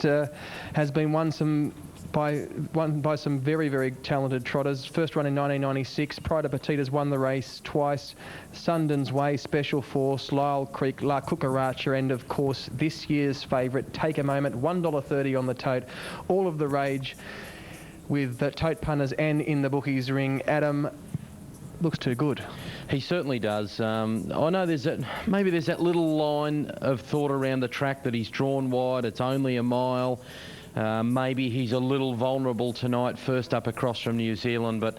It has been won by some very, very talented trotters. First run in 1996. Pride of Petita's won the race twice. Sundon's Way, Special Force, Lyle Creek, La Cucaracha, and of course this year's favourite, Take a Moment, $1.30 on the tote. All of the rage with the tote punters and in the bookies ring. Adam, looks too good. He certainly does. I know maybe there's that little line of thought around the track that he's drawn wide. It's only a mile. Maybe he's a little vulnerable tonight, first up across from New Zealand, but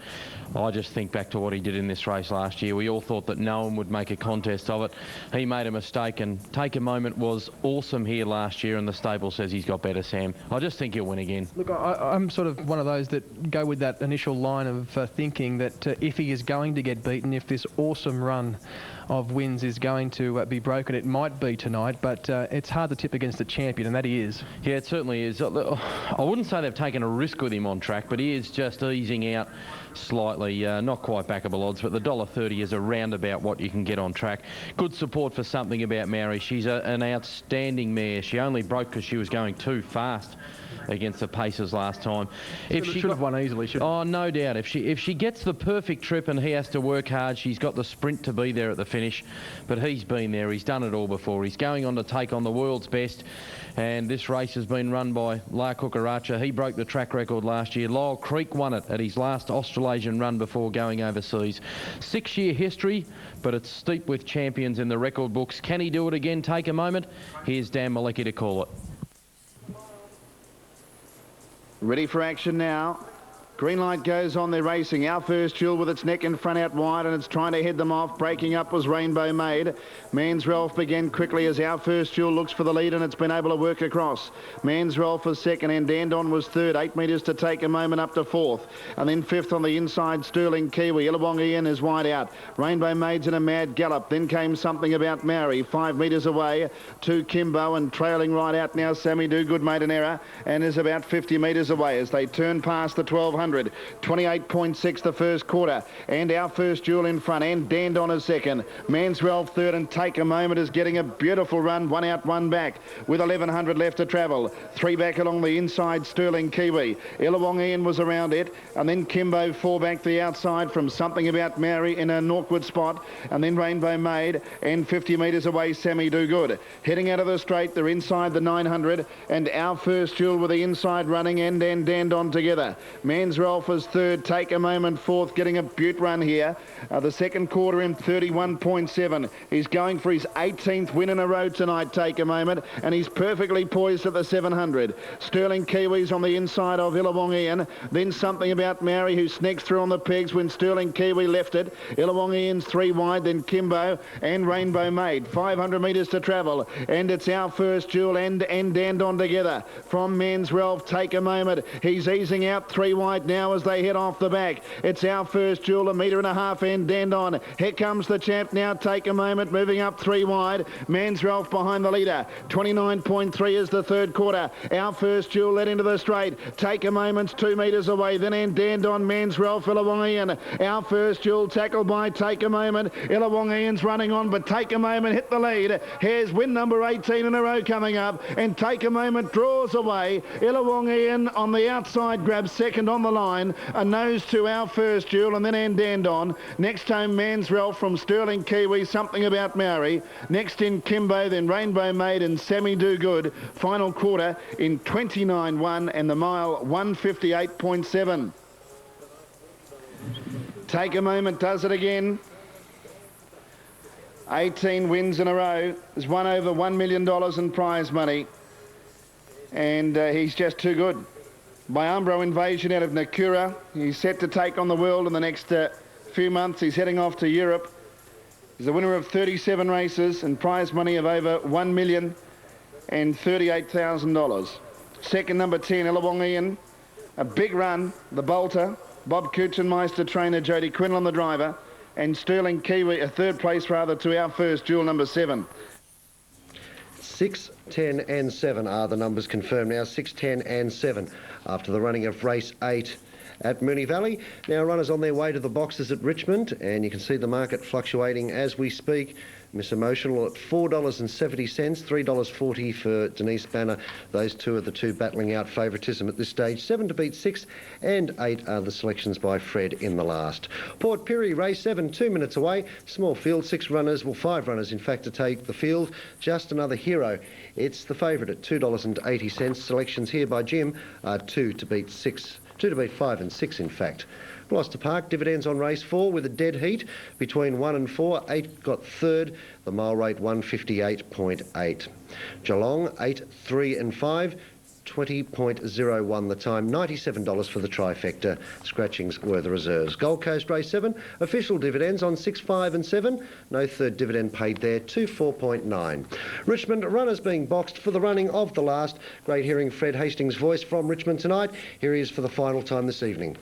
I just think back to what he did in this race last year. We all thought that no one would make a contest of it. He made a mistake, and Take a Moment was awesome here last year, and the stable says he's got better, Sam. I just think he'll win again. Look, I'm sort of one of those that go with that initial line of thinking that if he is going to get beaten, if this awesome run of wins is going to be broken, it might be tonight, but it's hard to tip against the champion, and that he is. Yeah, it certainly is. I wouldn't say they've taken a risk with him on track, but he is just easing out slightly. Not quite backable odds, but the $1.30 is around about what you can get on track. Good support for Something About Mary. She's an outstanding mare. She only broke because she was going too fast against the paces last time. If she should have won easily, oh, no doubt. If she gets the perfect trip and he has to work hard, she's got the sprint to be there at the finish. But he's been there. He's done it all before. He's going on to take on the world's best. And this race has been run by La Cucaracha. He broke the track record last year. Lyle Creek won it at his last Australasian run before going overseas. 6-year history, but it's steep with champions in the record books. Can he do it again? Take a Moment. Here's Dan Malecki to call it. Ready for action now. Green light goes on, they're racing. Our First Jewel with its neck in front out wide, and it's trying to head them off. Breaking up was Rainbow Maid. Man's Rolf began quickly as Our First Jewel looks for the lead, and it's been able to work across. Man's Rolf was second, and Dandon was third. 8 metres to Take a Moment up to fourth. And then fifth on the inside, Sterling Kiwi. Illawong Ian is wide out. Rainbow Maid's in a mad gallop. Then came Something About Mary. 5 metres away to Kimbo, and trailing right out now, Sammy Do Good made an error and is about 50 metres away as they turn past the 1200. 28.6 the first quarter, and Our First Jewel in front, and Dandon is second. Man's Ralph third, and Take a Moment is getting a beautiful run, 1 out, 1 back, with 1100 left to travel. 3 back along the inside, Sterling Kiwi. Illawong Ian was around it, and then Kimbo 4 back the outside from Something About Mary in an awkward spot, and then Rainbow Maid, and 50 metres away, Sammy Do Good. Heading out of the straight, they're inside the 900, and Our First Jewel with the inside running, and Dandon together. Man's Rolf is third, Take a Moment fourth, getting a beaut run here. The second quarter in 31.7. He's going for his 18th win in a row tonight, Take a Moment, and he's perfectly poised at the 700. Sterling Kiwi's on the inside of Illawong Ian, then Something About Mary, who sneaks through on the pegs when Sterling Kiwi left it. Illawong Ian's 3 wide, then Kimbo and Rainbow Maid. 500 metres to travel, and it's Our First Jewel and Dandon together. From Man's Rolf, Take a Moment. He's easing out 3 wide now as they head off the back. It's Our First Jewel, 1.5 metres, and Dandon. Here comes the champ now, Take a Moment, moving up 3 wide. Man's Rolf behind the leader. 29.3 is the third quarter. Our First Jewel led into the straight. Take a Moment's 2 metres away. Then Dandon, Man's Rolf, Illawong Ian. Our First Jewel tackled by Take a Moment. Illawong Ian's running on, but Take a Moment hit the lead. Here's win number 18 in a row coming up, and Take a Moment draws away. Illawong Ian on the outside grabs second on the line, a nose to Our First Jewel, and then Dandon. Next home, Man's Ralph from Sterling Kiwi, Something About Mary. Next in Kimbo, then Rainbow Maid and Sammy Do Good. Final quarter in 29.1 and the mile 158.7. Take a Moment does it again. 18 wins in a row. Has won over $1 million in prize money. And he's just too good. By Umbro Invasion out of Nakura. He's set to take on the world in the next few months. He's heading off to Europe. He's the winner of 37 races and prize money of over $1,038,000. Second, number 10, Illawong Ian. A big run, the bolter. Bob Kuchenmeister trainer, Jody Quinn on the driver. And Sterling Kiwi, a third place rather, to Our First Jewel, number 7. 6, 10 and 7 are the numbers confirmed now. 6, 10 and 7 after the running of race 8 at Moonee Valley. Now runners on their way to the boxes at Richmond, and you can see the market fluctuating as we speak. Miss Emotional at $4.70, $3.40 for Denise Banner. Those two are the two battling out favouritism at this stage. 7 to beat 6 and 8 are the selections by Fred in the last. Port Pirie, race 7, 2 minutes away. Small field, 5 runners in fact to take the field. Just Another Hero. It's the favourite at $2.80. Selections here by Jim are 2 to beat 5 and 6 in fact. Gloucester Park, dividends on race 4 with a dead heat between 1 and 4. 8 got third, the mile rate 158.8. Geelong, 8, 3 and 5. 20.01 the time, $97 for the trifecta. Scratchings were the reserves. Gold Coast race 7, official dividends on 6, 5 and 7. No third dividend paid there, 24.9. Richmond runners being boxed for the running of the last. Great hearing Fred Hastings' voice from Richmond tonight. Here he is for the final time this evening.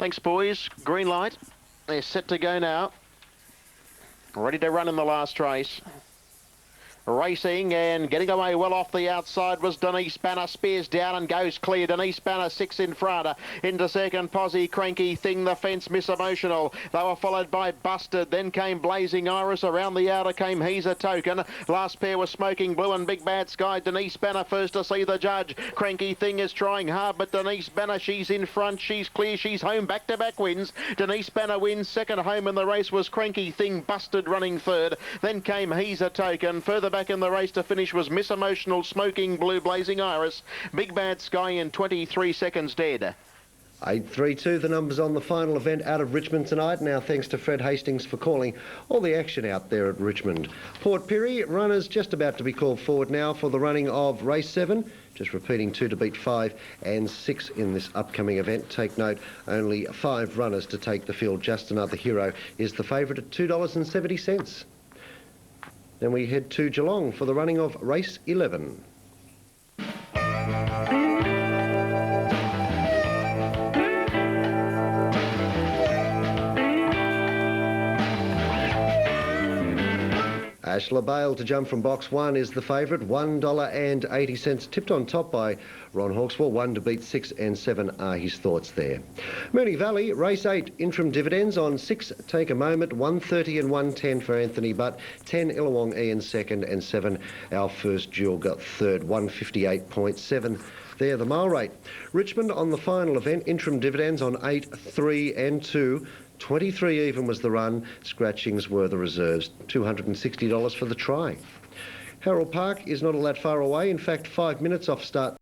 Thanks, boys. Green light. They're set to go now. Ready to run in the last race. Racing and getting away well off the outside was Denise Banner. Spears down and goes clear. Denise Banner 6 in front. Into second, Posse, Cranky Thing, the fence, Miss Emotional. They were followed by Busted. Then came Blazing Iris. Around the outer came He's a Token. Last pair was Smoking Blue and Big Bad Sky. Denise Banner first to see the judge. Cranky Thing is trying hard, but Denise Banner, she's in front. She's clear. She's home. Back-to-back wins. Denise Banner wins. Second home in the race was Cranky Thing. Busted running third. Then came He's a Token. Further back in the race to finish was Miss Emotional, Smoking Blue, Blazing Iris, Big Bad Sky in 23 seconds dead. 8.32 the numbers on the final event out of Richmond tonight. Now thanks to Fred Hastings for calling all the action out there at Richmond. Port Pirie, runners just about to be called forward now for the running of race 7. Just repeating 2 to beat 5 and 6 in this upcoming event. Take note, only 5 runners to take the field. Just Another Hero is the favourite at $2.70. Then we head to Geelong for the running of race 11. Ashla Bale to jump from box 1 is the favourite, $1.80, tipped on top by Ron Hawkswell. 1 to beat 6 and 7 are his thoughts there. Moonee Valley, race 8, interim dividends on 6, Take a Moment, 130 and 110 for Anthony Butt, 10 Illawong Ian second and 7 Our First Jewel got third, 158.7. There, the mile rate. Richmond on the final event, interim dividends on 8, 3 and 2. 23 even was the run. Scratchings were the reserves. $260 for the try. Harold Park is not all that far away. In fact, 5 minutes off start.